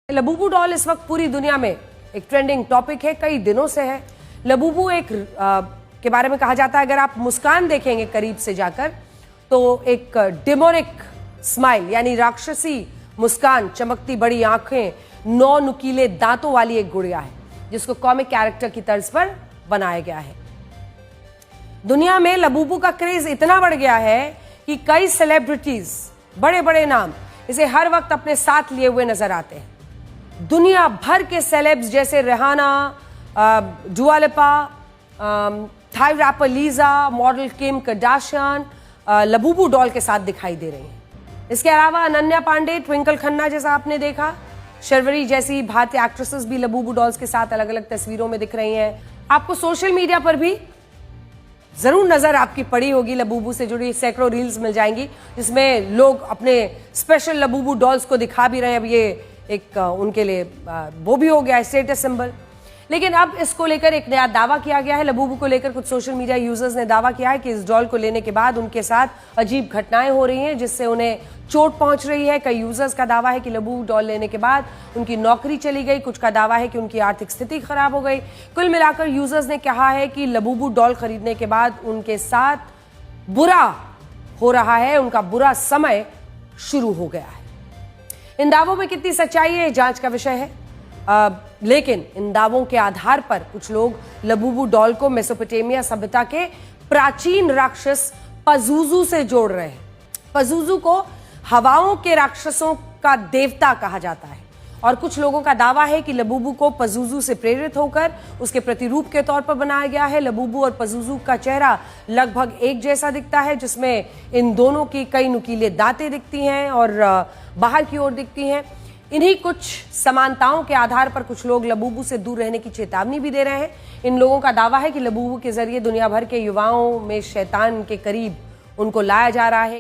Labubu doll इस वक्त पूरी दुनिया में एक ट्रेंडिंग टॉपिक है, कई दिनों से है। लबूबू के बारे में कहा जाता है, अगर आप मुस्कान देखेंगे करीब से जाकर तो एक डेमोनिक स्माइल यानी राक्षसी मुस्कान, चमकती बड़ी आंखें, 9 नुकीले दांतों वाली एक गुड़िया है जिसको कॉमिक कैरेक्टर की तर्ज पर बनाया गया है। दुनिया में लबूबू का क्रेज इतना बढ़ गया है कि कई सेलिब्रिटीज, बड़े बड़े नाम इसे हर वक्त अपने साथ लिए हुए नजर आते हैं। दुनिया भर के सेलेब्स जैसे Rihanna, Dua Lipa, Thai rapper Lisa, model Kim Kardashian Labubu doll के साथ दिखाई दे रही हैं। इसके अलावा अनन्या पांडे, ट्विंकल खन्ना जैसा आपने देखा, शर्वरी जैसी भारतीय एक्ट्रेसेस भी लबूबू डॉल्स के साथ अलग अलग तस्वीरों में दिख रही हैं। आपको सोशल मीडिया पर भी जरूर नजर आपकी पड़ी होगी, लबूबू से जुड़ी सैकड़ों रील्स मिल जाएंगी जिसमें लोग अपने स्पेशल लबूबू डॉल्स को दिखा भी रहे हैं। अब ये एक उनके लिए वो भी हो गया है स्टेटस सिंबल। लेकिन अब इसको लेकर एक नया दावा किया गया है। लबूबू को लेकर कुछ सोशल मीडिया यूजर्स ने दावा किया है कि इस डॉल को लेने के बाद उनके साथ अजीब घटनाएं हो रही हैं जिससे उन्हें चोट पहुंच रही है। कई यूजर्स का दावा है कि लबूबू डॉल लेने के बाद उनकी नौकरी चली गई, कुछ का दावा है कि उनकी आर्थिक स्थिति खराब हो गई। कुल मिलाकर यूजर्स ने कहा है कि लबूबू डॉल खरीदने के बाद उनके साथ बुरा हो रहा है, उनका बुरा समय शुरू हो गया है। इन दावों में कितनी सच्चाई है, जांच का विषय है। लेकिन इन दावों के आधार पर कुछ लोग लबूबू डॉल को मेसोपोटामिया सभ्यता के प्राचीन राक्षस पज़ुज़ू से जोड़ रहे हैं। पज़ुज़ू को हवाओं के राक्षसों का देवता कहा जाता है और कुछ लोगों का दावा है कि लबूबू को पज़ुज़ू से प्रेरित होकर उसके प्रतिरूप के तौर पर बनाया गया है। लबूबू और पज़ुज़ू का चेहरा लगभग एक जैसा दिखता है, जिसमें इन दोनों की कई नुकीले दांतें दिखती हैं और बाहर की ओर दिखती हैं। इन्हीं कुछ समानताओं के आधार पर कुछ लोग लबूबू से दूर रहने की चेतावनी भी दे रहे हैं। इन लोगों का दावा है कि लबूबू के जरिए दुनिया भर के युवाओं में शैतान के करीब उनको लाया जा रहा है।